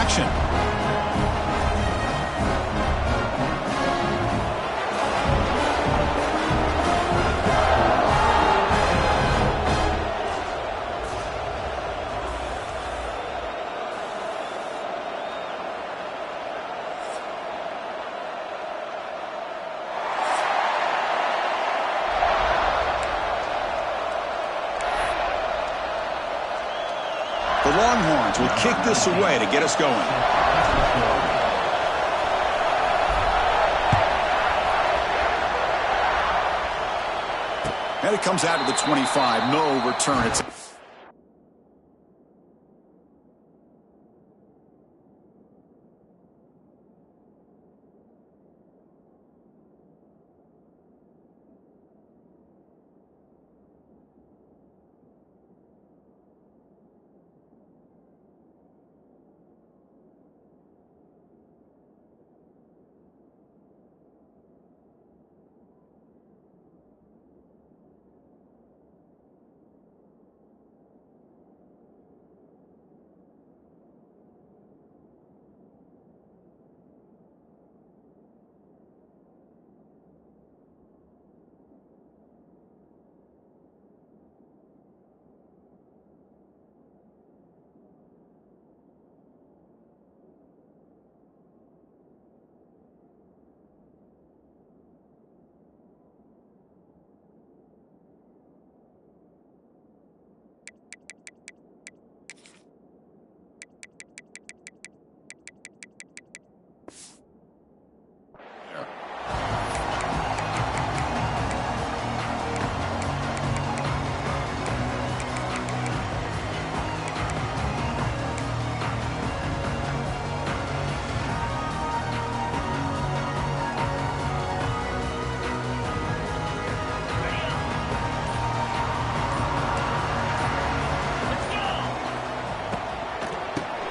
action. The Longhorns will kick this away to get us going. And it comes out to the 25. No return. It's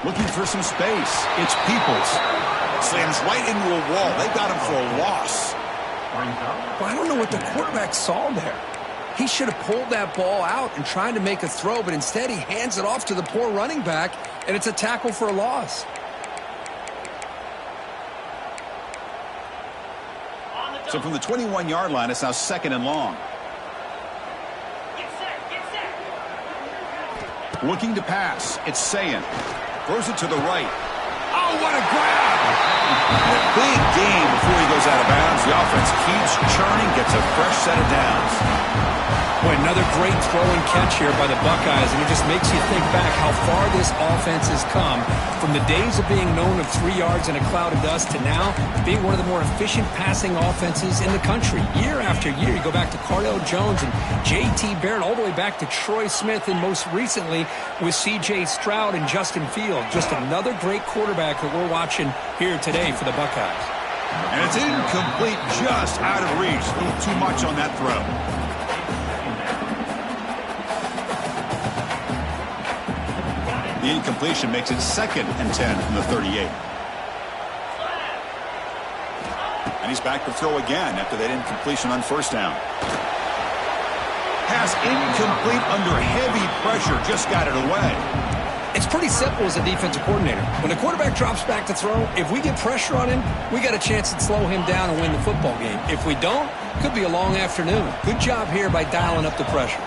looking for some space. It's Peoples. Slams right into a wall. They got him for a loss. Well, I don't know what the quarterback saw there. He should have pulled that ball out and tried to make a throw, but instead he hands it off to the poor running back, and it's a tackle for a loss. So from the 21-yard line, it's now 2nd and long. Looking to pass. It's Sayin. Throws it to the right. Oh, what a grab! Big game before he goes out of bounds. The offense keeps churning, gets a fresh set of downs. Boy, another great throw and catch here by the Buckeyes, and it just makes you think back how far this offense has come from the days of being known of 3 yards in a cloud of dust to now being one of the more efficient passing offenses in the country. Year after year, you go back to Cardell Jones and J.T. Barrett, all the way back to Troy Smith, and most recently with C.J. Stroud and Justin Fields. Just another great quarterback that we're watching here today for the Buckeyes. And it's incomplete, just out of reach. A little too much on that throw. The incompletion makes it 2nd and 10 from the 38. And he's back to throw again after that incompletion on 1st down. Pass incomplete under heavy pressure, just got it away. It's pretty simple as a defensive coordinator. When the quarterback drops back to throw, if we get pressure on him, we got a chance to slow him down and win the football game. If we don't, it could be a long afternoon. Good job here by dialing up the pressure.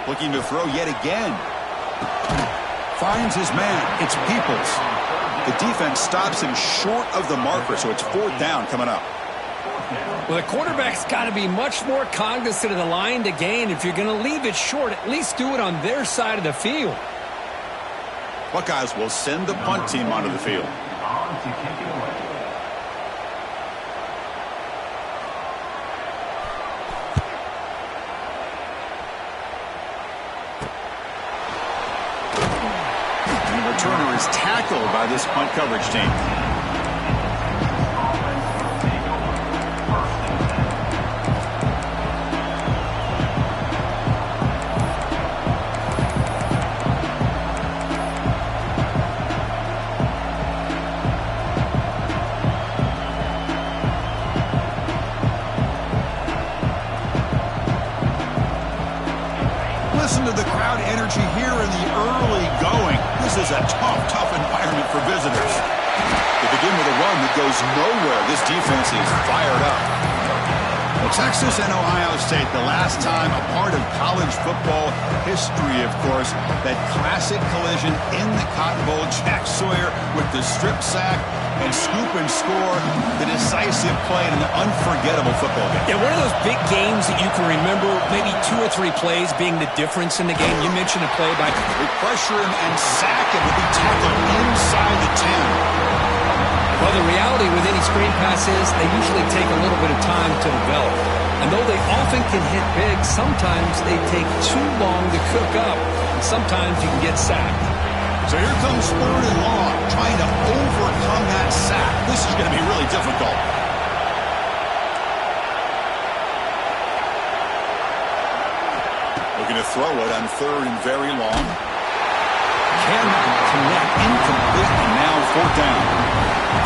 Looking to throw yet again. Finds his man. It's Peoples. The defense stops him short of the marker, so it's 4th down coming up. Well, the quarterback's got to be much more cognizant of the line to gain. If you're going to leave it short, at least do it on their side of the field. Buckeyes will send the punt team onto the field. Returner is tackled by this punt coverage team. Listen to the crowd energy here in the early This is a tough environment for visitors. They begin with a run that goes nowhere. This defense is fired up. Well, Texas and Ohio State, the last time a part of college football history, of course, that classic collision in the Cotton Bowl. Jack Sawyer with the strip sack and scoop and score, the decisive play in an unforgettable football game. Yeah, one of those big games that you can remember, maybe 2 or 3 plays being the difference in the game. You mentioned a play by... They pressure him and sack him with the tackle inside the 10. Well, the reality with any screen pass is they usually take a little bit of time to develop. And though they often can hit big, sometimes they take too long to cook up, and sometimes you can get sacked. So here comes 3rd and long, trying to overcome that sack. This is going to be really difficult. Looking to throw it on 3rd and very long. Cannot connect, incomplete, and now 4th down.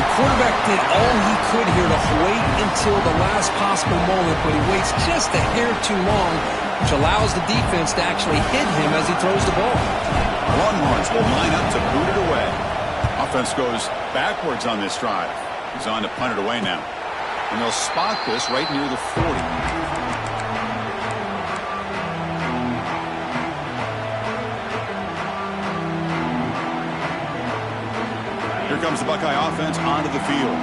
The quarterback did all he could here to wait until the last possible moment, but he waits just a hair too long, which allows the defense to actually hit him as he throws the ball. Longhorns will line up to boot it away. Offense goes backwards on this drive. He's on to punt it away now. And they'll spot this right near the 40. Here comes the Buckeye offense onto the field.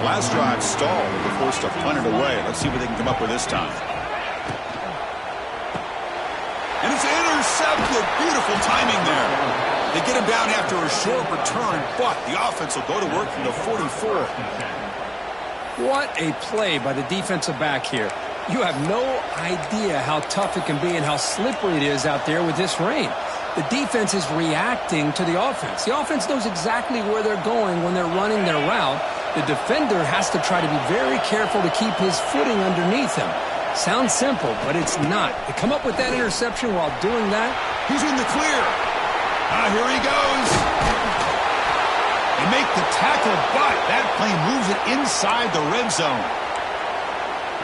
Last drive stalled. They were forced to punt it away. Let's see what they can come up with this time. And it's intercepted. Beautiful timing there. They get him down after a short return, but the offense will go to work from the 44. What a play by the defensive back here. You have no idea how tough it can be and how slippery it is out there with this rain. The defense is reacting to the offense. The offense knows exactly where they're going when they're running their route. The defender has to try to be very careful to keep his footing underneath him. Sounds simple, but it's not. To come up with that interception while doing that. He's in the clear. Here he goes. They make the tackle, but that play moves it inside the red zone.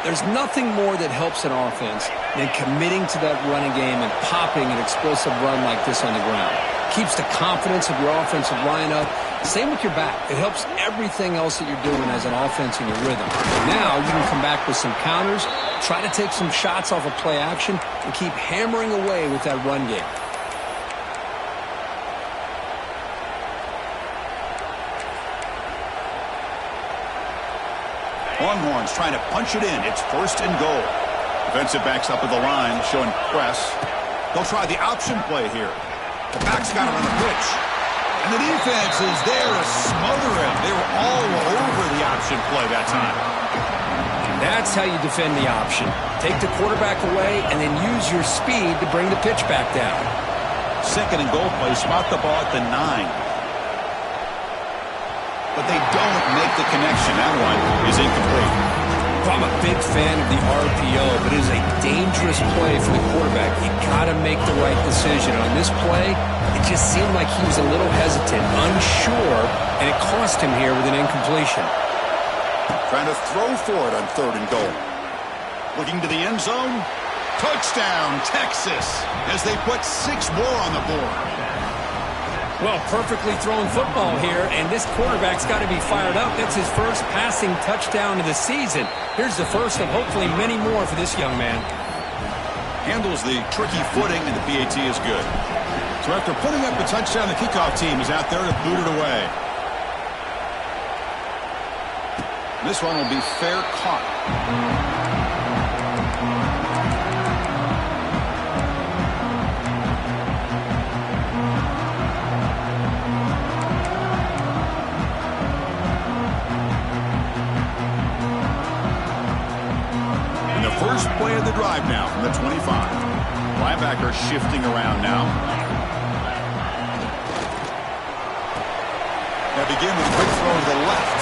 There's nothing more that helps an offense than committing to that running game and popping an explosive run like this on the ground. Keeps the confidence of your offensive line up. Same with your back. It helps everything else that you're doing as an offense in your rhythm. Now you can come back with some counters, try to take some shots off of play action, and keep hammering away with that run game. Longhorns trying to punch it in. It's 1st and goal. Defensive backs up at the line, showing press. They'll try the option play here. The back's got it on the pitch. And the defense is there to smother him. They were all over the option play that time. That's how you defend the option. Take the quarterback away and then use your speed to bring the pitch back down. 2nd and goal play. Spot the ball at the 9. But they don't make the connection. That one is incomplete. Well, I'm a big fan of the RPO, but it is a dangerous play for the quarterback. You got to make the right decision. On this play, it just seemed like he was a little hesitant, unsure, and it cost him here with an incompletion. Trying to throw for it on 3rd and goal. Looking to the end zone. Touchdown, Texas, as they put 6 more on the board. Well, perfectly thrown football here, and this quarterback's got to be fired up. That's his first passing touchdown of the season. Here's the first of hopefully many more for this young man. Handles the tricky footing, and the PAT is good. So after putting up a touchdown, the kickoff team is out there to boot it away. This one will be fair caught. First play of the drive now from the 25. Linebacker shifting around now. They begin with a quick throw to the left.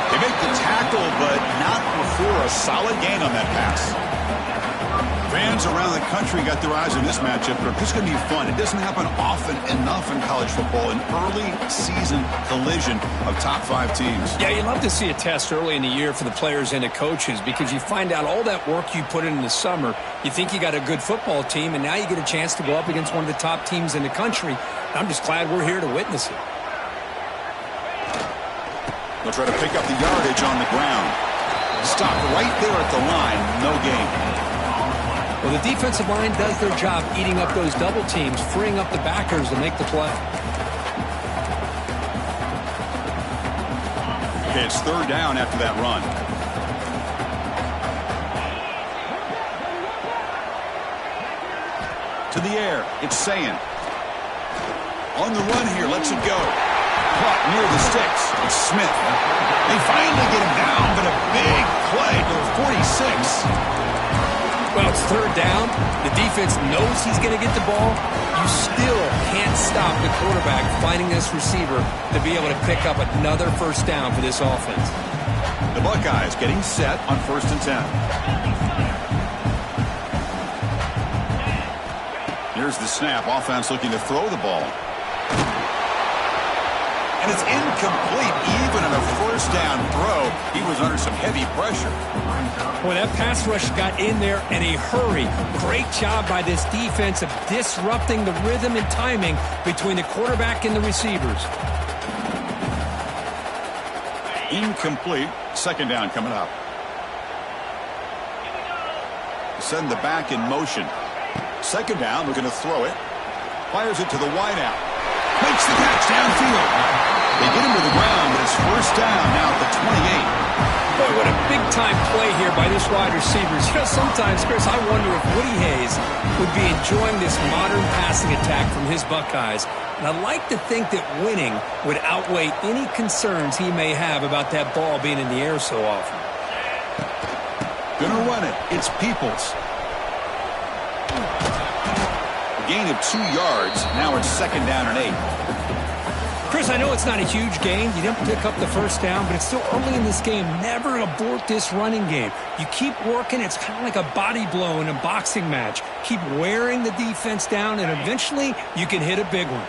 They make the tackle, but not before a solid gain on that pass. Fans around the country got their eyes on this matchup, but this is going to be fun. It doesn't happen often enough in college football, an early season collision of top 5 teams. Yeah, you love to see a test early in the year for the players and the coaches because you find out all that work you put in the summer. You think you got a good football team, and now you get a chance to go up against one of the top teams in the country. I'm just glad we're here to witness it. They'll try to pick up the yardage on the ground. Stop right there at the line, no gain. Well, the defensive line does their job eating up those double teams, freeing up the backers to make the play. Okay, it's 3rd down after that run. To the air, it's Sayin. On the run here, lets it go. Caught near the sticks. It's Smith. They finally get him down, but a big play to the 46. Well, it's 3rd down. The defense knows he's going to get the ball. You still can't stop the quarterback finding this receiver to be able to pick up another 1st down for this offense. The Buckeyes getting set on 1st and 10. Here's the snap. Offense looking to throw the ball. And it's incomplete. Even on a 1st down throw, he was under some heavy pressure. Boy, that pass rush got in there in a hurry. Great job by this defense of disrupting the rhythm and timing between the quarterback and the receivers. Incomplete. 2nd down coming up. Send the back in motion. 2nd down, we're going to throw it. Fires it to the wideout. Makes the catch downfield. They get him to the ground, but it's 1st down now at the 28. Boy, what a big-time play here by this wide receivers. You know, sometimes, Chris, I wonder if Woody Hayes would be enjoying this modern passing attack from his Buckeyes. And I like to think that winning would outweigh any concerns he may have about that ball being in the air so often. Gonna run it. It's Peoples. A gain of 2 yards. Now it's 2nd down and 8. Chris, I know it's not a huge gain. You didn't pick up the 1st down, but it's still early in this game. Never abort this running game. You keep working. It's kind of like a body blow in a boxing match. Keep wearing the defense down, and eventually you can hit a big one.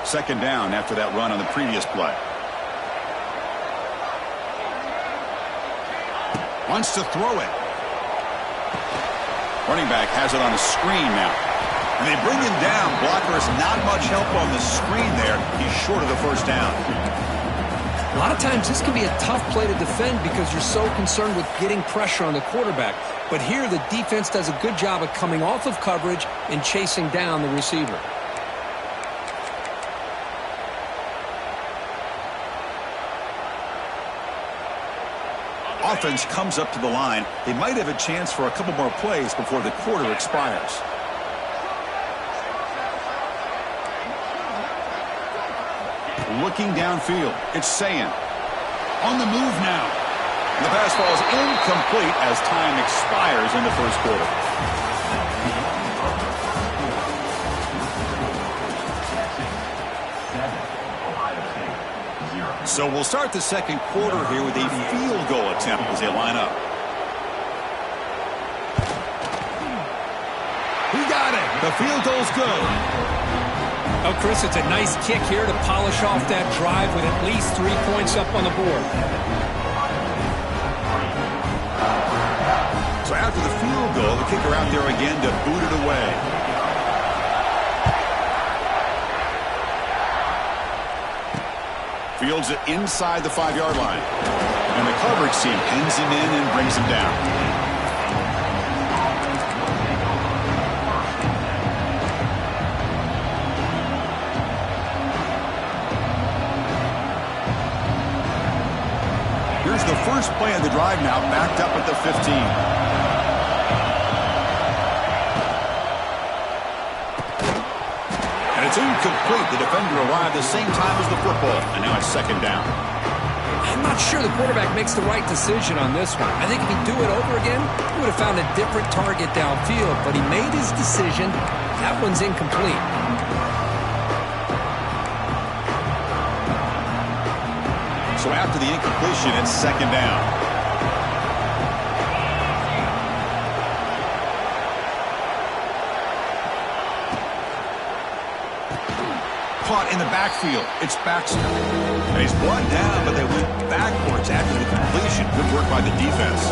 2nd down after that run on the previous play. Wants to throw it. Running back has it on a screen now. And they bring him down. Blockers not much help on the screen there. He's short of the 1st down. A lot of times this can be a tough play to defend because you're so concerned with getting pressure on the quarterback. But here the defense does a good job of coming off of coverage and chasing down the receiver. Offense comes up to the line. They might have a chance for a couple more plays before the quarter expires. Looking downfield, it's Sayin. On the move now. And the pass ball is incomplete as time expires in the 1st quarter. So we'll start the 2nd quarter here with a field goal attempt as they line up. He got it. The field goal's good. Oh, Chris, it's a nice kick here to polish off that drive with at least 3 points up on the board. So after the field goal, the kicker out there again to boot it away. Fields it inside the 5-yard line. And the coverage team pins him in and brings him down. Here's the first play of the drive now, backed up at the 15. And it's incomplete. The defender arrived the same time as the football, and now it's 2nd down. I'm not sure the quarterback makes the right decision on this one. I think if he'd do it over again, he would have found a different target downfield, but he made his decision. That one's incomplete. So after the incompletion, it's 2nd down. Caught in the backfield. It's Baxter. And he's brought down, but they went backwards after the completion. Good work by the defense.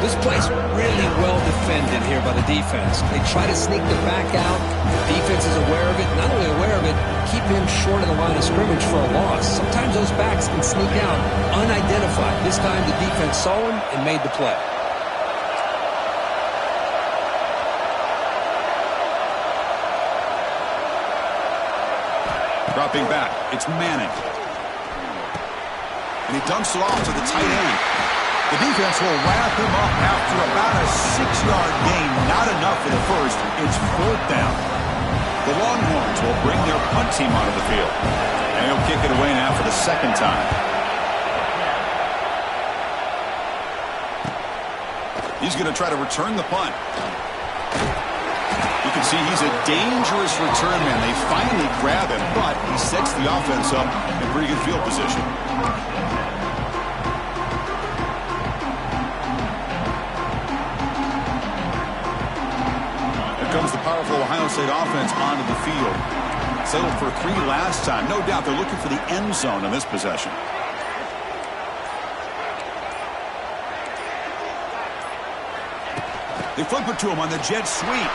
This play's really well defended here by the defense. They try to sneak the back out. The defense is aware of it. Not only aware of it, keep him short of the line of scrimmage for a loss. Sometimes those backs can sneak out unidentified. This time the defense saw him and made the play. Dropping back, it's Manning. And he dumps it off to the tight end. The defense will wrap him up after about a 6-yard gain. Not enough for the first. It's 4th down. The Longhorns will bring their punt team onto the field. And he'll kick it away now for the 2nd time. He's going to try to return the punt. You can see he's a dangerous return man. They finally grab him, but he sets the offense up in pretty good field position. Comes the powerful Ohio State offense onto the field. Settled for 3 last time. No doubt they're looking for the end zone on this possession. They flip it to him on the jet sweep.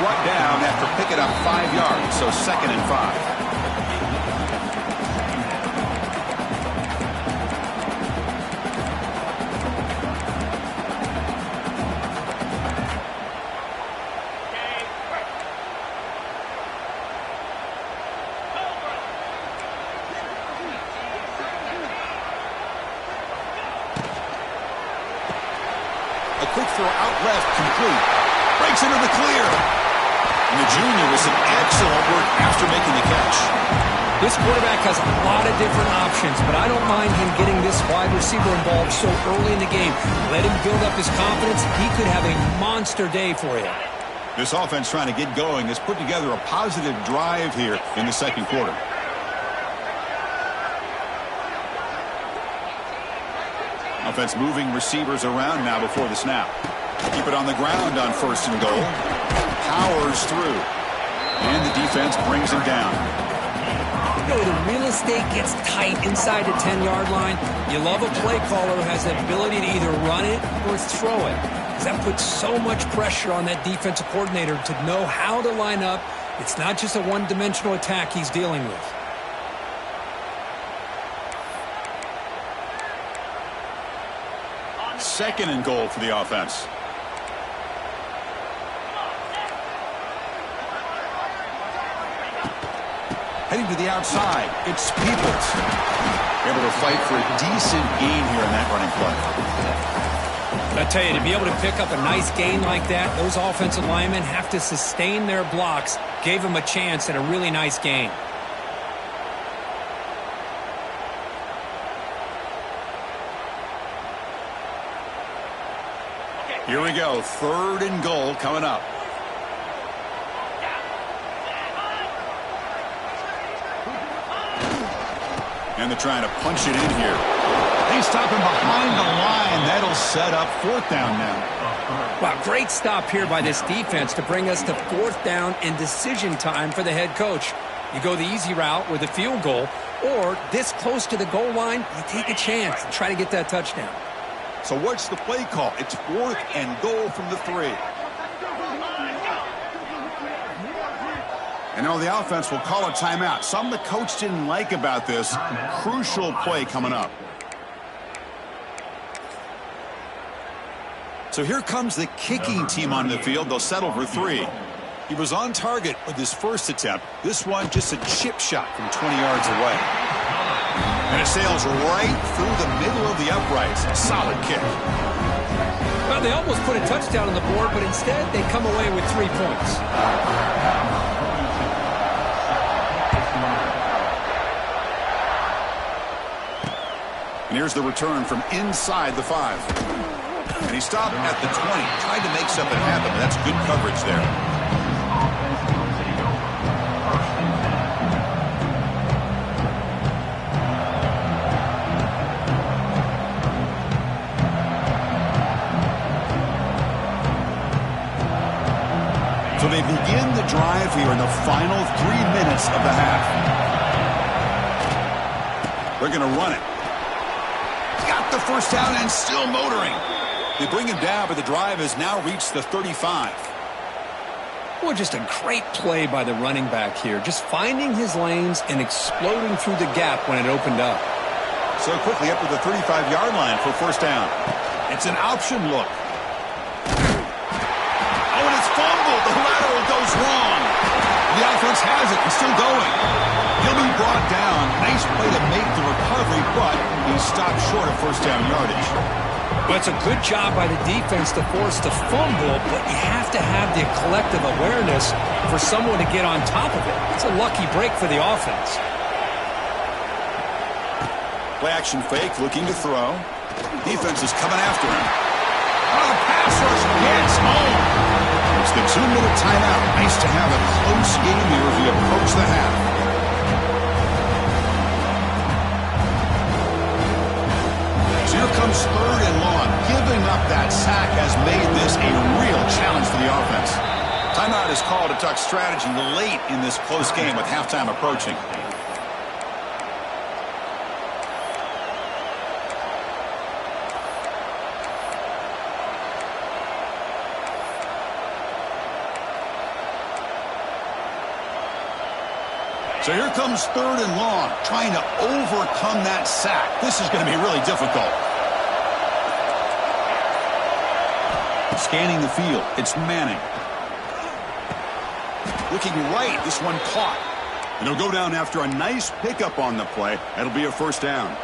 Brought down after picking up 5 yards, so 2nd and 5. A quick throw out left, complete. Breaks into the clear. And the junior with some excellent work after making the catch. This quarterback has a lot of different options, but I don't mind him getting this wide receiver involved so early in the game. Let him build up his confidence. He could have a monster day for you. This offense trying to get going has put together a positive drive here in the 2nd quarter. Offense moving receivers around now before the snap. Keep it on the ground on 1st and goal. Powers through. And the defense brings him down. You know, the real estate gets tight inside the 10-yard line. You love a play caller who has the ability to either run it or throw it. Because that puts so much pressure on that defensive coordinator to know how to line up. It's not just a one-dimensional attack he's dealing with. Second and goal for the offense. Heading to the outside, it's Peoples. Able to fight for a decent gain here in that running play. I tell you, to be able to pick up a nice gain like that, those offensive linemen have to sustain their blocks. Gave him a chance at a really nice gain. Here we go, 3rd and goal coming up. And they're trying to punch it in here. They stop him behind the line. That'll set up 4th down now. Wow, great stop here by this defense to bring us to 4th down and decision time for the head coach. You go the easy route with a field goal, or this close to the goal line, you take a chance and try to get that touchdown. So what's the play call? It's 4th and goal from the 3. And now the offense will call a timeout. Something the coach didn't like about this. Crucial play coming up. So here comes the kicking team on the field. They'll settle for 3. He was on target with his first attempt. This one just a chip shot from 20 yards away. And it sails right through the middle of the uprights. Solid kick. Well, they almost put a touchdown on the board, but instead they come away with 3 points. And here's the return from inside the 5. And he stopped at the 20. Tried to make something happen, but that's good coverage there. So they begin the drive here in the final 3 minutes of the half. They're going to run it. Got the first down and still motoring. They bring him down, but the drive has now reached the 35. Well, just a great play by the running back here. Just finding his lanes and exploding through the gap when it opened up. So quickly up to the 35-yard line for first down. It's an option look. Oh, and it's fumbled. The lateral goes wrong. The offense has it and still going. He'll be brought down. Nice play to make the recovery, but he stopped short of first down yardage. Well, it's a good job by the defense to force the fumble, but you have to have the collective awareness for someone to get on top of it. It's a lucky break for the offense. Play action fake, looking to throw. Defense is coming after him. Oh, the pass rush gets home. It's the 2-minute timeout. Nice to have a close game here as we approach the half. So here comes third and long. Giving up that sack has made this a real challenge for the offense. Timeout is called to talk strategy late in this close game with halftime approaching. So here comes third and long, trying to overcome that sack. This is going to be really difficult. Scanning the field, it's Manning. Looking right, this one caught. And he'll go down after a nice pickup on the play. That'll be a first down.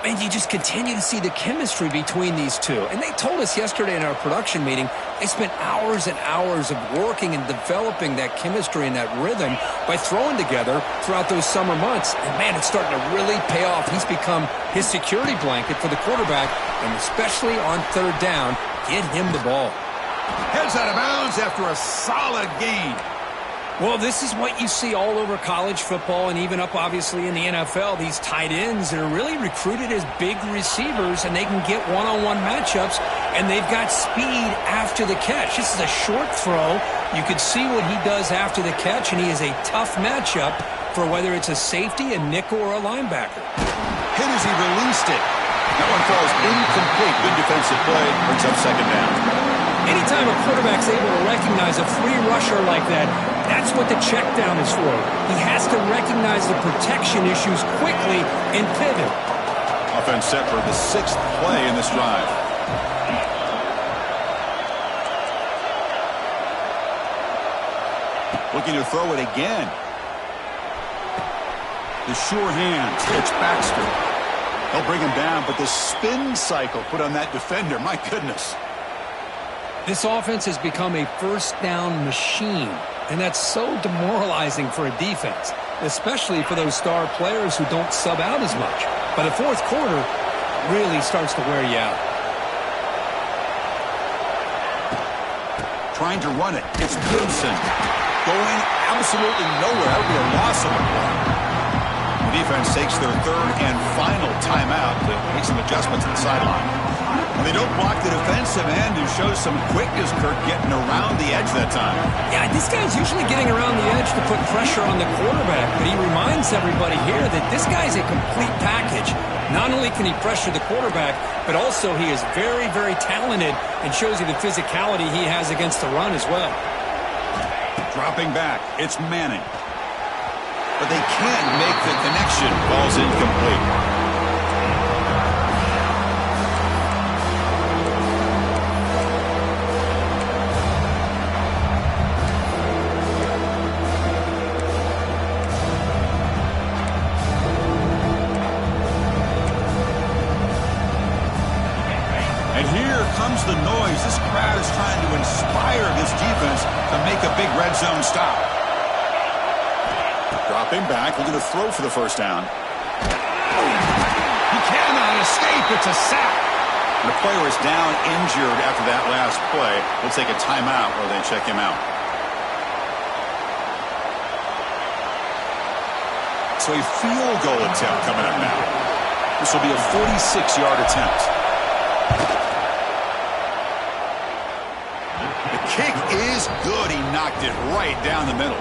And you just continue to see the chemistry between these two. And they told us yesterday in our production meeting, they spent hours and hours of working and developing that chemistry and that rhythm by throwing together throughout those summer months. And, man, it's starting to really pay off. He's become his security blanket for the quarterback, and especially on third down, get him the ball. Heads out of bounds after a solid gain. Well, this is what you see all over college football and even up, obviously, in the NFL. These tight ends that are really recruited as big receivers, and they can get one-on-one matchups, and they've got speed after the catch. This is a short throw. You could see what he does after the catch, and he is a tough matchup for whether it's a safety, a nickel, or a linebacker. Hit as he released it. That one falls incomplete. Good defensive play. Brings up second down. Anytime a quarterback's able to recognize a free rusher like that, that's what the check down is for. He has to recognize the protection issues quickly and pivot. Offense set for the 6th play in this drive. Looking to throw it again. The sure hands. It's Baxter. They'll bring him down, but the spin cycle put on that defender, my goodness. This offense has become a first down machine, and that's so demoralizing for a defense, especially for those star players who don't sub out as much. By the fourth quarter, really starts to wear you out. Trying to run it. It's Gibson. Going absolutely nowhere. That'll be a loss of a play. The defense takes their third and final timeout to make some adjustments on the sideline. And they don't block the defensive end, who shows some quickness, Kirk, getting around the edge that time. Yeah, this guy's usually getting around the edge to put pressure on the quarterback, but he reminds everybody here that this guy's a complete package. Not only can he pressure the quarterback, but also he is very, very talented and shows you the physicality he has against the run as well. Dropping back, it's Manning. But they can't make the connection. Ball's incomplete. And here comes the noise. This crowd is trying to inspire this defense to make a big red zone stop. Dropping back, looking to throw for the first down. He cannot escape. It's a sack. And the player is down injured after that last play. We'll take a timeout while they check him out. So a field goal attempt coming up now. This will be a 46-yard attempt. The kick is good. He knocked it right down the middle.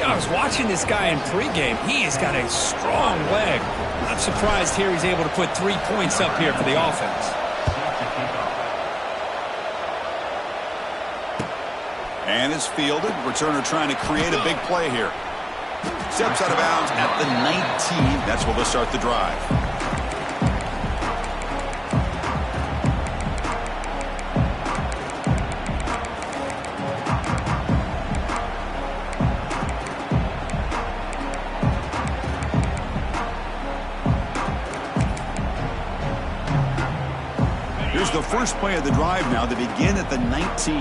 Yeah, I was watching this guy in pregame. He has got a strong leg. Not surprised here he's able to put 3 points up here for the offense. And it's fielded. Returner trying to create a big play here. Steps out of bounds at the 19. That's where they'll start the drive. Here's the first play of the drive now. They begin at the 19.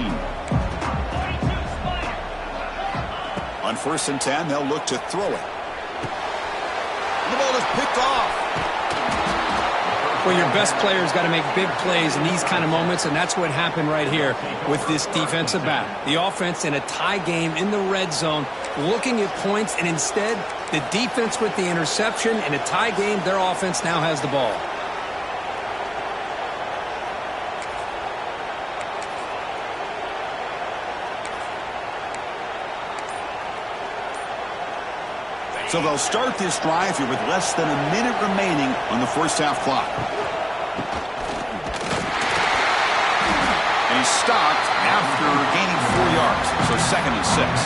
On 1st and 10, they'll look to throw it. The ball is picked off. Well, your best player's got to make big plays in these kind of moments, and that's what happened right here with this defensive back. The offense in a tie game in the red zone, looking at points, and instead, the defense with the interception. In a tie game, their offense now has the ball. So they'll start this drive here with less than a minute remaining on the first half clock. And he's stopped after gaining 4 yards. So 2nd and 6.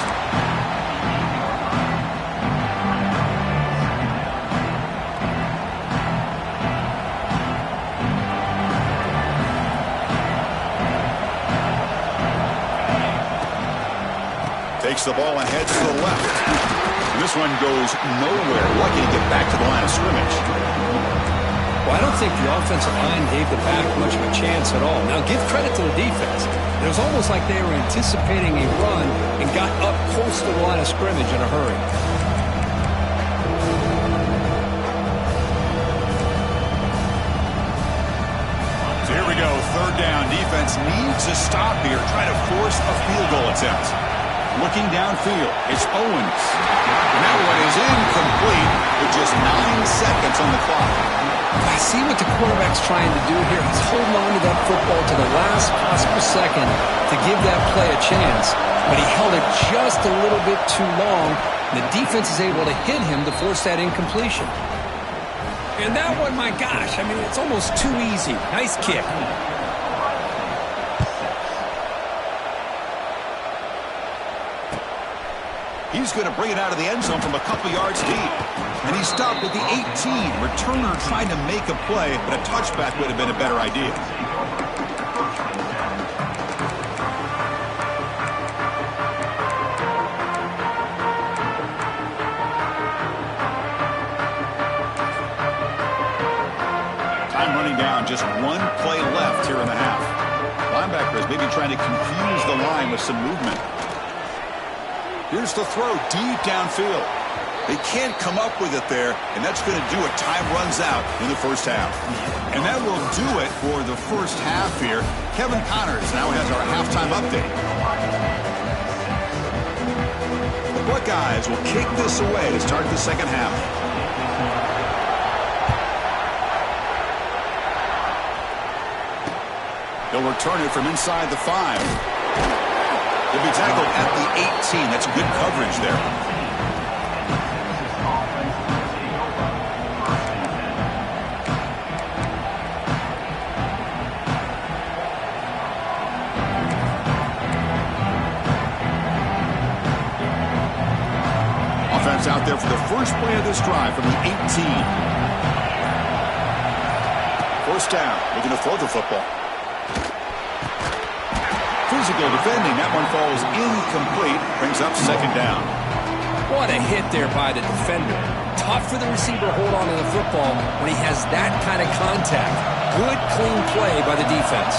Takes the ball and heads to the left. This one goes nowhere. Lucky to get back to the line of scrimmage. Well, I don't think the offensive line gave the back much of a chance at all. Now, give credit to the defense. It was almost like they were anticipating a run and got up close to the line of scrimmage in a hurry. So here we go. 3rd down. Defense needs a stop here. Try to force a field goal attempt. Looking downfield, it's Owens. And that one is incomplete with just 9 seconds on the clock. I see what the quarterback's trying to do here. He's holding on to that football to the last possible second to give that play a chance. But he held it just a little bit too long. The defense is able to hit him to force that incompletion. And that one, my gosh, I mean, it's almost too easy. Nice kick. He's going to bring it out of the end zone from a couple yards deep. And he stopped at the 18. Returner trying to make a play, but a touchback would have been a better idea. Time running down, just 1 play left here in the half. Linebackers maybe trying to confuse the line with some movement. Here's the throw deep downfield. They can't come up with it there, and that's going to do it. Time runs out in the first half. And that will do it for the first half here. Kevin Connors now has our halftime update. The Buckeyes will kick this away to start the second half. They'll return it from inside the 5. He'll be tackled at the 18. That's good coverage there. Offense out there for the first play of this drive from the 18. 1st down, looking to throw the football. Physical defending. That one falls incomplete. Brings up 2nd down. What a hit there by the defender. Tough for the receiver to hold on to the football when he has that kind of contact. Good, clean play by the defense.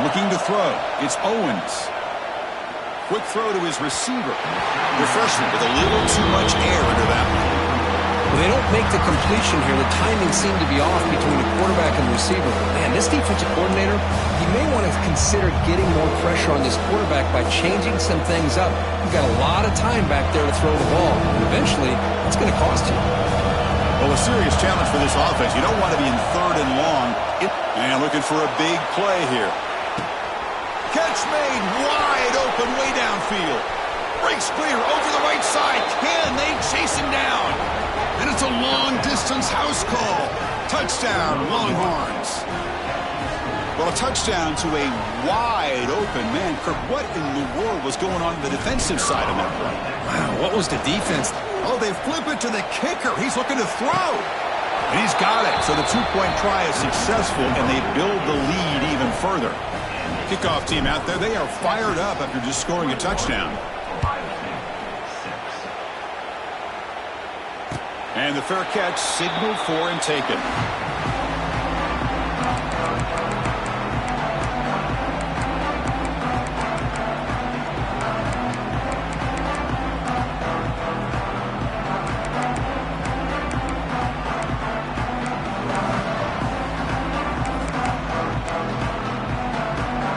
Looking to throw. It's Owens. Quick throw to his receiver. The freshman with a little too much air under that one. Well, they don't make the completion here. The timing seemed to be off between the quarterback and the receiver. Man, this defensive coordinator, he may want to consider getting more pressure on this quarterback by changing some things up. You've got a lot of time back there to throw the ball. And eventually, it's going to cost you. Well, a serious challenge for this offense. You don't want to be in 3rd and long. And looking for a big play here. Catch made wide open way downfield. Breaks clear over the right side. Can they chase him down? And it's a long-distance house call. Touchdown, Longhorns. Well, a touchdown to a wide-open man. Kirk, what in the world was going on the defensive side of that play? Wow, what was the defense? Oh, they flip it to the kicker. He's looking to throw. And he's got it. So the two-point try is successful, and they build the lead even further. Kickoff team out there, they are fired up after just scoring a touchdown. And the fair catch signaled for and taken.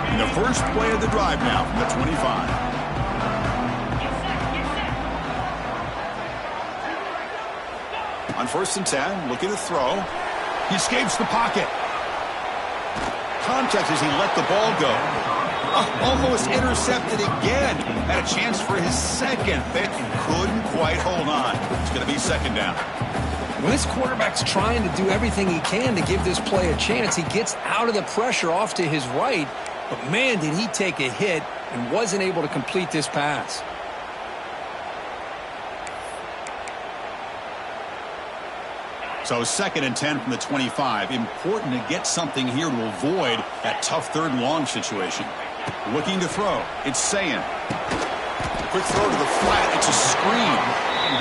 And the first play of the drive now from the 25. On 1st and 10, looking to throw. He escapes the pocket. Contact as he let the ball go. Almost intercepted again. Had a chance for his second pick and couldn't quite hold on. It's going to be second down. When this quarterback's trying to do everything he can to give this play a chance, he gets out of the pressure off to his right. But, man, did he take a hit and wasn't able to complete this pass. So 2nd and 10 from the 25. Important to get something here to avoid that tough 3rd and long situation. Looking to throw. It's Sayin. Quick throw to the flat. It's a screen.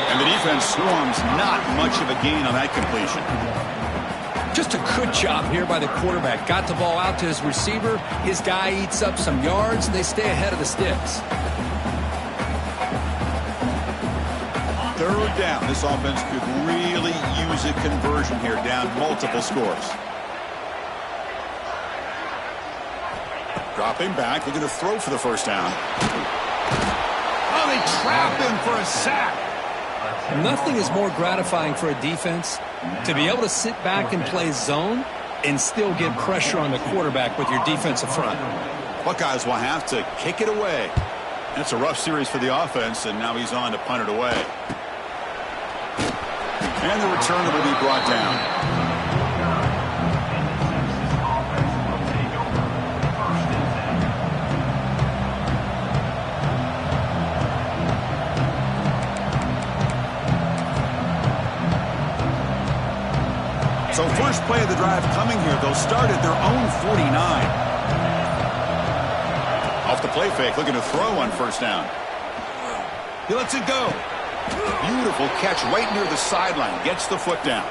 And the defense swarms. Not much of a gain on that completion. Just a good job here by the quarterback. Got the ball out to his receiver. His guy eats up some yards. They stay ahead of the sticks. 3rd down. This offense could really use a conversion here, down multiple scores. Dropping back, looking to throw for the 1st down. Oh, they trap him for a sack. Nothing is more gratifying for a defense to be able to sit back and play zone and still get pressure on the quarterback with your defensive front. Buckeyes will have to kick it away. And it's a rough series for the offense, and now he's on to punt it away. And the returner will be brought down. So first play of the drive coming here. They'll start at their own 49. Off the play fake, looking to throw on 1st down. He lets it go. Beautiful catch right near the sideline. Gets the foot down.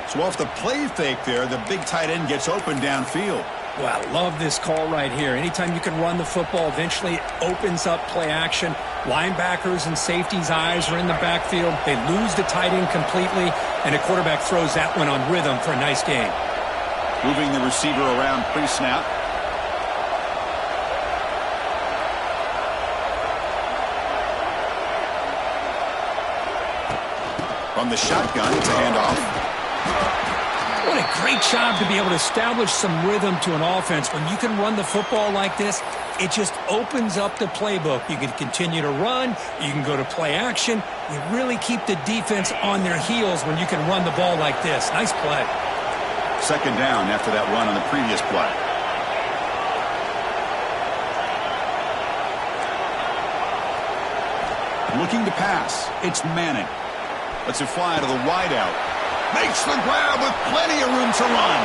So off the play fake there, the big tight end gets open downfield. Well, I love this call right here. Anytime you can run the football, eventually it opens up play action. Linebackers and safeties' eyes are in the backfield. They lose the tight end completely, and the quarterback throws that one on rhythm for a nice gain. Moving the receiver around pre-snap. From the shotgun, it's a handoff. What a great job to be able to establish some rhythm to an offense. When you can run the football like this, it just opens up the playbook. You can continue to run. You can go to play action. You really keep the defense on their heels when you can run the ball like this. Nice play. 2nd down after that run on the previous play. Looking to pass. It's Manning. Lets it fly to the wideout. Makes the grab with plenty of room to run.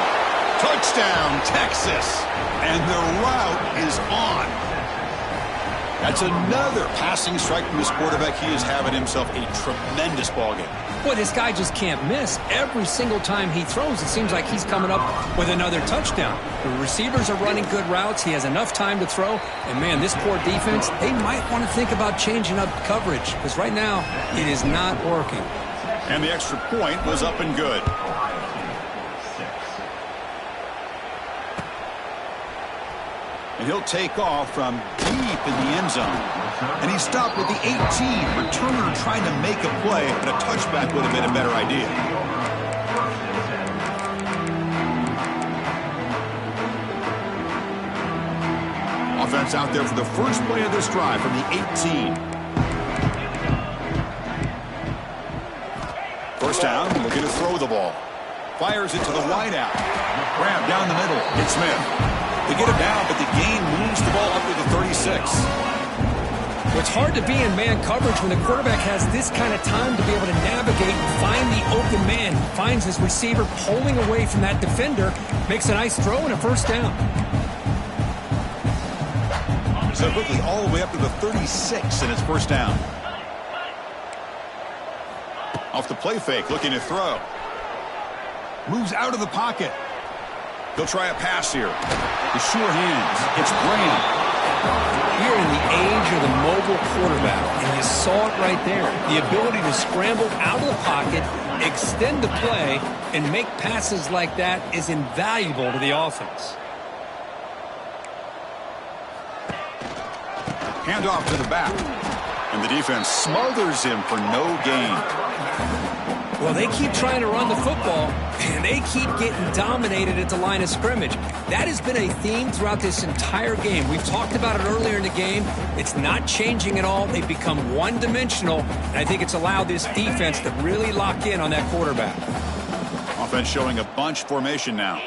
Touchdown, Texas. And the route is on. That's another passing strike from this quarterback. He is having himself a tremendous ballgame. Boy, this guy just can't miss. Every single time he throws, it seems like he's coming up with another touchdown. The receivers are running good routes. He has enough time to throw. And, man, this poor defense, they might want to think about changing up coverage because right now it is not working. And the extra point was up and good. And he'll take off from deep in the end zone. And he stopped with the 18. Returner trying to make a play, but a touchback would have been a better idea. Off Offense out there for the first play of this drive from the 18. First down, looking to throw the ball. Fires it to the wideout. Grab down the middle. It's Smith. They get it down, but the gain moves the ball up to the 36. Well, it's hard to be in man coverage when the quarterback has this kind of time to be able to navigate and find the open man. Finds his receiver pulling away from that defender. Makes a nice throw and a first down. So quickly all the way up to the 36 and it's first down. Off the play fake, looking to throw. Moves out of the pocket. They'll try a pass here. The sure hands. It's Graham. We're in the age of the mobile quarterback, and you saw it right there. The ability to scramble out of the pocket, extend the play, and make passes like that is invaluable to the offense. Handoff to the back. And the defense smothers him for no gain. Well, they keep trying to run the football, and they keep getting dominated at the line of scrimmage. That has been a theme throughout this entire game. We've talked about it earlier in the game. It's not changing at all. They've become one-dimensional, and I think it's allowed this defense to really lock in on that quarterback. Offense showing a bunch formation now.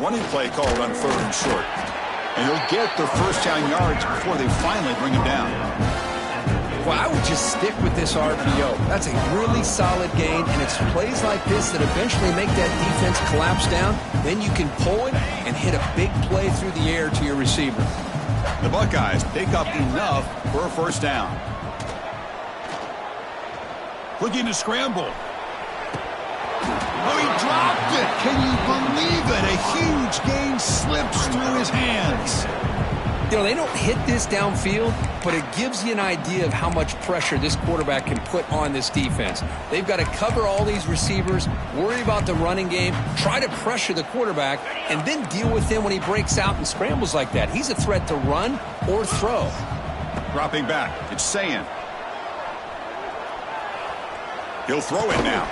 Running play called on 3rd and short. And they'll get their first down yards before they finally bring him down. Well, I would just stick with this RPO. That's a really solid gain, and it's plays like this that eventually make that defense collapse down. Then you can pull it and hit a big play through the air to your receiver. The Buckeyes pick up enough for a first down. Looking to scramble. Oh, he dropped it. Can you believe it? A huge gain slips through his hands. You know, they don't hit this downfield, but it gives you an idea of how much pressure this quarterback can put on this defense. They've got to cover all these receivers, worry about the running game, try to pressure the quarterback, and then deal with him when he breaks out and scrambles like that. He's a threat to run or throw. Dropping back, it's Sayin. He'll throw it now.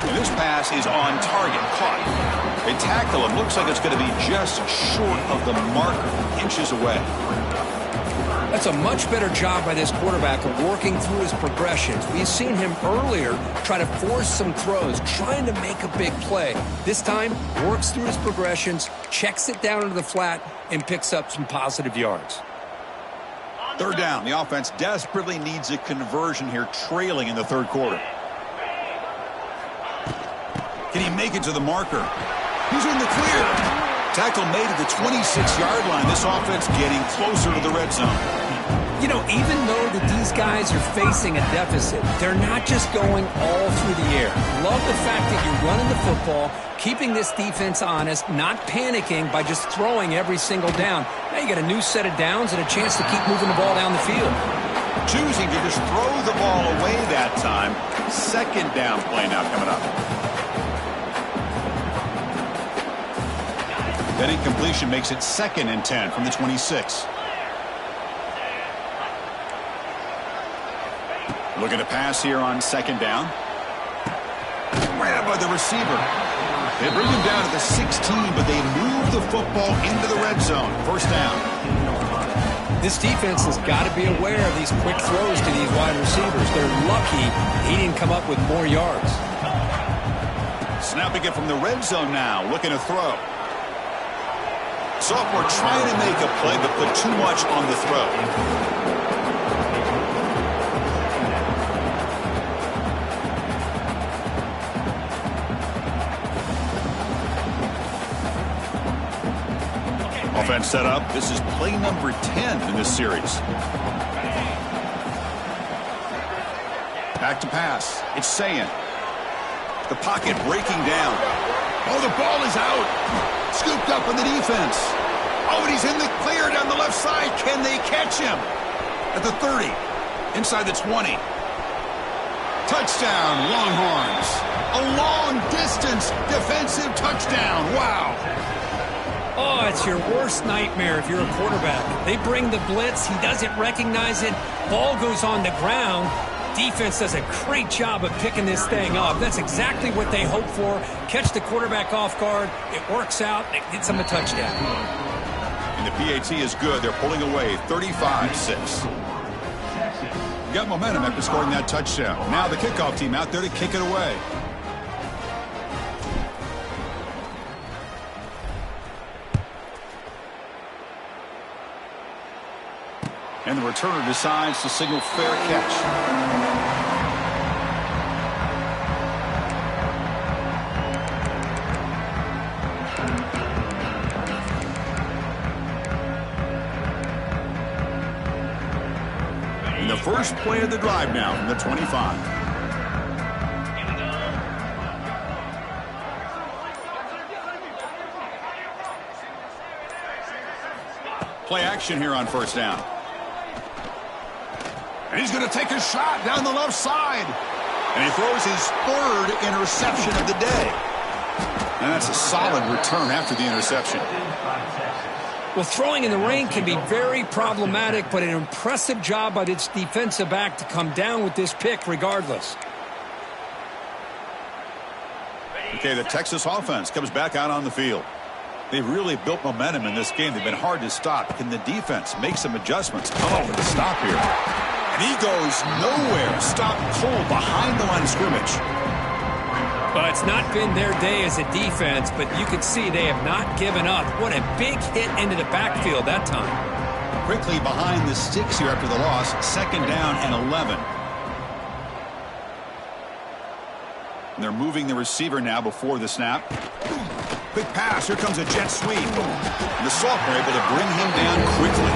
And this pass is on target, caught. They tackle him. Looks like it's going to be just short of the marker, inches away. That's a much better job by this quarterback of working through his progressions. We've seen him earlier try to force some throws, trying to make a big play. This time, works through his progressions, checks it down into the flat, and picks up some positive yards. 3rd down. The offense desperately needs a conversion here, trailing in the 3rd quarter. Can he make it to the marker? He's in the clear. Tackle made at the 26-yard line. This offense getting closer to the red zone. You know, even though that these guys are facing a deficit, they're not just going all through the air. Love the fact that you're running the football, keeping this defense honest, not panicking by just throwing every single down. Now you got a new set of downs and a chance to keep moving the ball down the field. Choosing to just throw the ball away that time. 2nd down play now coming up. That incompletion makes it 2nd and 10 from the 26. Looking to pass here on 2nd down. Grabbed by the receiver. They bring him down to the 16, but they move the football into the red zone. First down. This defense has got to be aware of these quick throws to these wide receivers. They're lucky he didn't come up with more yards. Snapping it from the red zone now, looking to throw. Sophomore trying to make a play, but put too much on the throw. Offense set up. This is play number 10 in this series. Back to pass. It's Sayin. The pocket breaking down. Oh, the ball is out. Scooped up on the defense. Oh, and he's in the clear down the left side. Can they catch him? At the 30. Inside the 20. Touchdown, Longhorns. A long-distance defensive touchdown. Wow. Oh, it's your worst nightmare if you're a quarterback. They bring the blitz. He doesn't recognize it. Ball goes on the ground. Defense does a great job of picking this thing up. That's exactly what they hope for. Catch the quarterback off guard. It works out. It gets them a touchdown. And the PAT is good. They're pulling away 35-6. Got momentum after scoring that touchdown. Now the kickoff team out there to kick it away. And the returner decides to signal fair catch. The first play of the drive now from the 25. Play action here on first down. And he's going to take a shot down the left side. And he throws his third interception of the day. And that's a solid return after the interception. Well, throwing in the rain can be very problematic, but an impressive job by this defensive back to come down with this pick regardless. Okay, the Texas offense comes back out on the field. They've really built momentum in this game. They've been hard to stop. Can the defense make some adjustments? Come over to stop here. And he goes nowhere. Stop cold behind the line of scrimmage. Well, it's not been their day as a defense, but you can see they have not given up. What a big hit into the backfield that time. Quickly behind the sticks here after the loss. Second down and 11. And they're moving the receiver now before the snap. Quick pass. Here comes a jet sweep. And the sophomore able to bring him down quickly.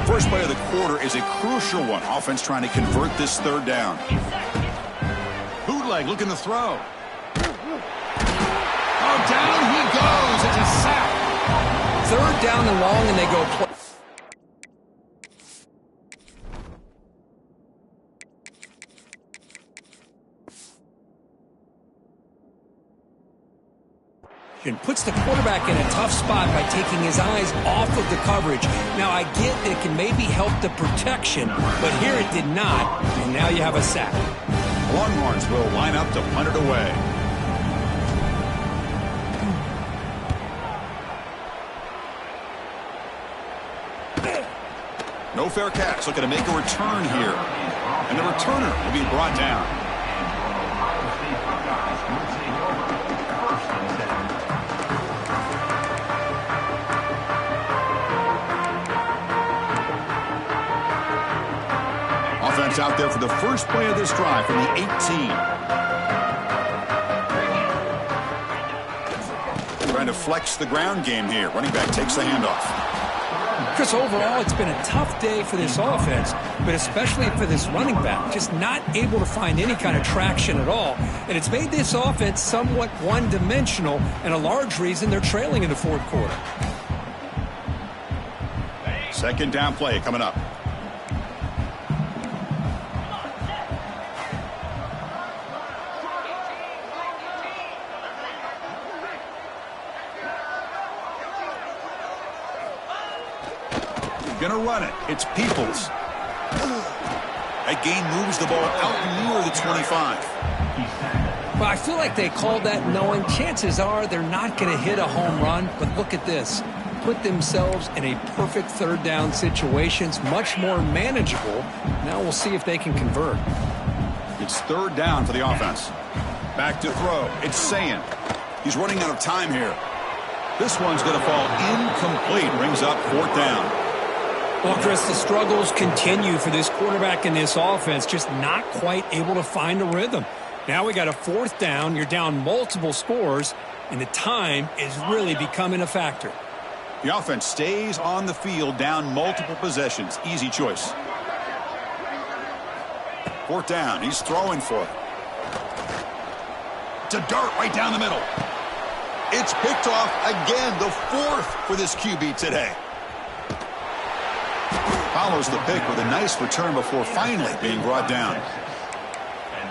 First play of the quarter is a crucial one. Offense trying to convert this third down. Bootleg looking to throw. Oh, down he goes. It's a sack. Third down and long, and they go play. And puts the quarterback in a tough spot by taking his eyes off of the coverage. Now, I get it can maybe help the protection, but here it did not, and now you have a sack. Longhorns will line up to punt it away. No fair catch. Looking to make a return here. And the returner will be brought down. Offense out there for the first play of this drive from the 18. Trying to flex the ground game here. Running back takes the handoff. Chris, overall, it's been a tough day for this offense, but especially for this running back. Just not able to find any kind of traction at all. And it's made this offense somewhat one-dimensional, and a large reason they're trailing in the fourth quarter. Second down play coming up. Gonna run it. It's Peoples. That gain moves the ball out near the 25. Well, I feel like they called that knowing chances are they're not going to hit a home run, but look at this. Put themselves in a perfect third down situations, much more manageable. Now we'll see if they can convert. It's third down for the offense. Back to throw. It's Sayin. He's running out of time here. This one's going to fall incomplete. Brings up fourth down. Well, Chris, the struggles continue for this quarterback in this offense, just not quite able to find a rhythm. Now we got a 4th down. You're down multiple scores, and the time is really becoming a factor. The offense stays on the field, down multiple possessions. Easy choice. 4th down. He's throwing for it. To dart right down the middle. It's picked off again, the 4th for this QB today. Follows the pick with a nice return before finally being brought down.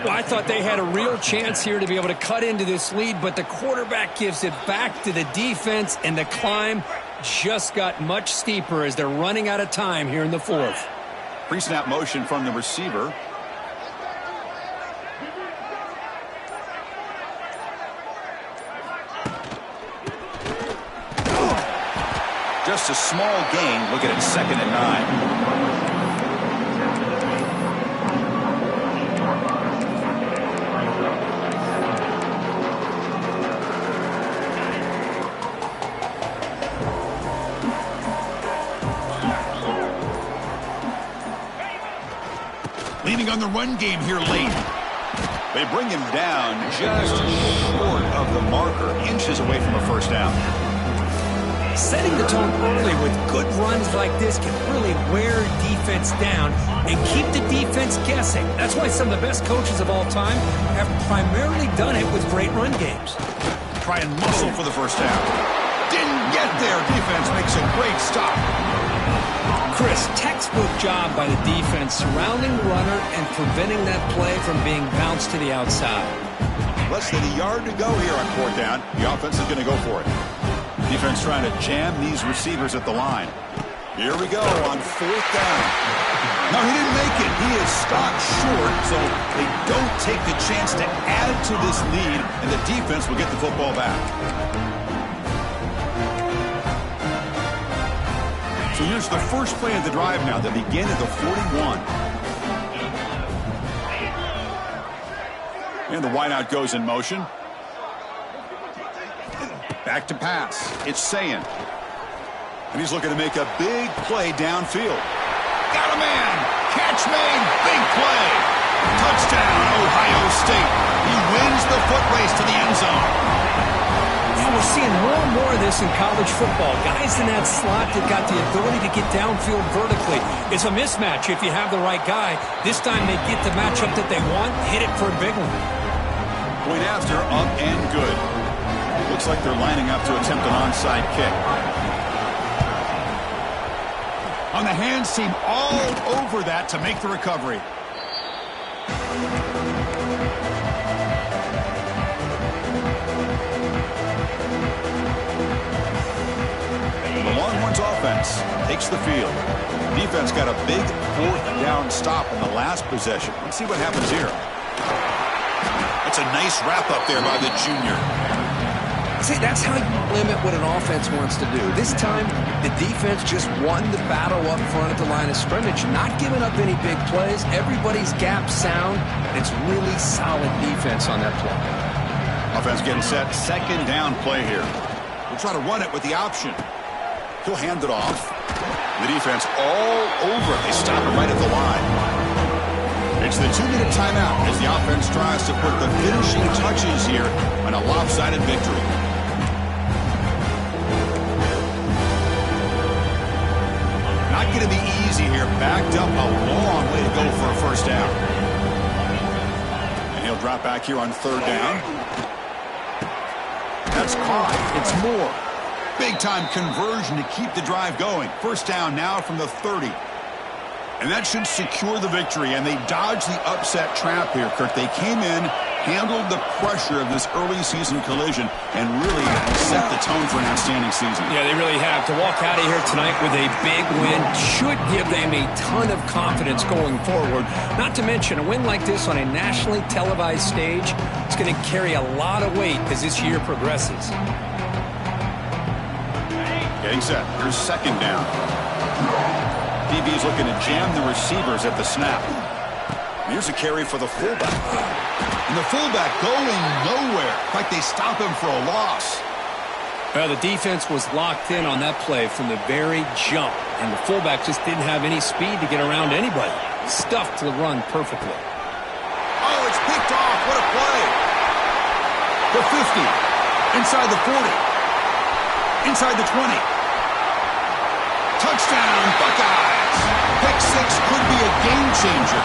Well, I thought they had a real chance here to be able to cut into this lead, but the quarterback gives it back to the defense, and the climb just got much steeper as they're running out of time here in the 4th. Pre-snap motion from the receiver. Just a small gain. Looking at 2nd and 9. Leaning on the run game here late. They bring him down just short of the marker, inches away from a 1st down. Setting the tone early with good runs like this can really wear defense down and keep the defense guessing. That's why some of the best coaches of all time have primarily done it with great run games. Try and muscle for the 1st down. Didn't get there. Defense makes a great stop. Chris, textbook job by the defense surrounding the runner and preventing that play from being bounced to the outside. Less than a yard to go here on 4th down. The offense is going to go for it. Defense trying to jam these receivers at the line. Here we go on 4th down. No, he didn't make it. He is stopped short, so they don't take the chance to add to this lead, and the defense will get the football back. So here's the first play of the drive now. They begin at the 41. And the wideout goes in motion. Back to pass. It's Sayin. And he's looking to make a big play downfield. Got a man. Catch made. Big play. Touchdown, Ohio State. He wins the foot race to the end zone. Yeah, we're seeing more and more of this in college football. Guys in that slot that got the ability to get downfield vertically. It's a mismatch if you have the right guy. This time they get the matchup that they want, hit it for a big one. Point after, up and good. Looks like they're lining up to attempt an onside kick. On the hands team, all over that to make the recovery. The Longhorns offense takes the field. Defense got a big 4th down stop in the last possession. Let's see what happens here. That's a nice wrap up there by the junior. See, that's how you limit what an offense wants to do. This time, the defense just won the battle up front at the line of scrimmage, not giving up any big plays. Everybody's gap sound. It's really solid defense on that play. Offense getting set. 2nd down play here. We'll try to run it with the option. He'll hand it off. The defense all over it. They stop it right at the line. It's the 2-minute timeout as the offense tries to put the finishing touches here on a lopsided victory. Not going to be easy here. Backed up a long way to go for a 1st down. And he'll drop back here on 3rd down. That's caught. It's Moore. Big-time conversion to keep the drive going. 1st down now from the 30. And that should secure the victory, and they dodged the upset trap here, Kurt. They came in, handled the pressure of this early season collision, and really set the tone for an outstanding season. Yeah, they really have. To walk out of here tonight with a big win should give them a ton of confidence going forward. Not to mention, a win like this on a nationally televised stage, it's going to carry a lot of weight as this year progresses. Getting set. Here's 2nd down. DB's looking to jam the receivers at the snap. Here's a carry for the fullback. And the fullback going nowhere. In fact, they stop him for a loss. Well, the defense was locked in on that play from the very jump, and the fullback just didn't have any speed to get around anybody. Stuffed the run perfectly. Oh, it's picked off. What a play. The 50. Inside the 40. Inside the 20. Touchdown, Buckeyes. Pick six could be a game changer.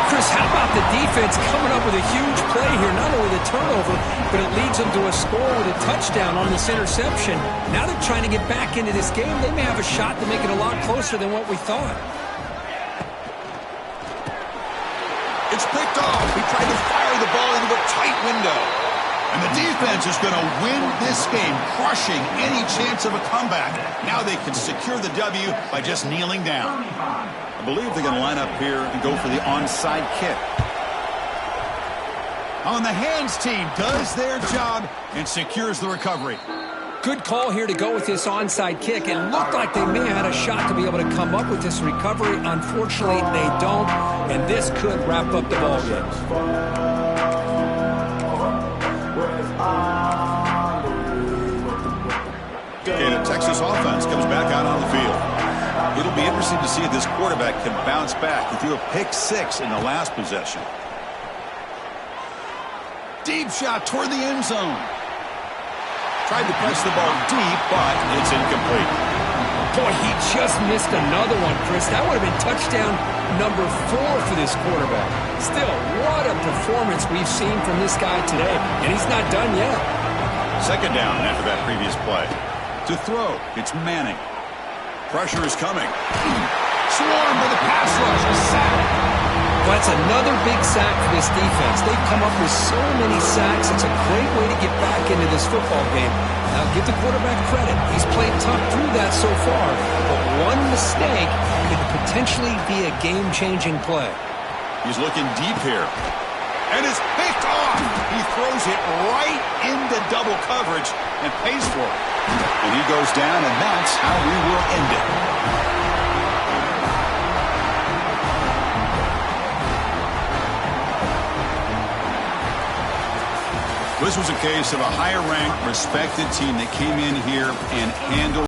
Chris, how about the defense coming up with a huge play here? Not only the turnover, but it leads them to a score with a touchdown on this interception. Now they're trying to get back into this game. They may have a shot to make it a lot closer than what we thought. It's picked off. He tried to fire the ball into a tight window. And the defense is going to win this game, crushing any chance of a comeback. Now they can secure the W by just kneeling down. I believe they're going to line up here and go for the onside kick. On the hands team does their job and secures the recovery. Good call here to go with this onside kick. It looked like they may have had a shot to be able to come up with this recovery. Unfortunately, they don't, and this could wrap up the ball game. Okay, the Texas offense comes back out on the field. It'll be interesting to see if this quarterback can bounce back. He threw a pick six in the last possession. Deep shot toward the end zone. Tried to press the ball deep, but it's incomplete. Boy, he just missed another one, Chris. That would have been touchdown number 4 for this quarterback. Still, what a performance we've seen from this guy today, and he's not done yet. Second down after that previous play. To throw, it's Manning. Pressure is coming. Swarmed by the pass rush. A sack. Well, that's another big sack for this defense. They've come up with so many sacks. It's a great way to get back into this football game. Now, give the quarterback credit. He's played tough through that so far, but one mistake could potentially be a game-changing play. He's looking deep here. And it's picked off. He throws it right into double coverage and pays for it. And he goes down, and that's how we will end it. This was a case of a higher-ranked, respected team that came in here and handled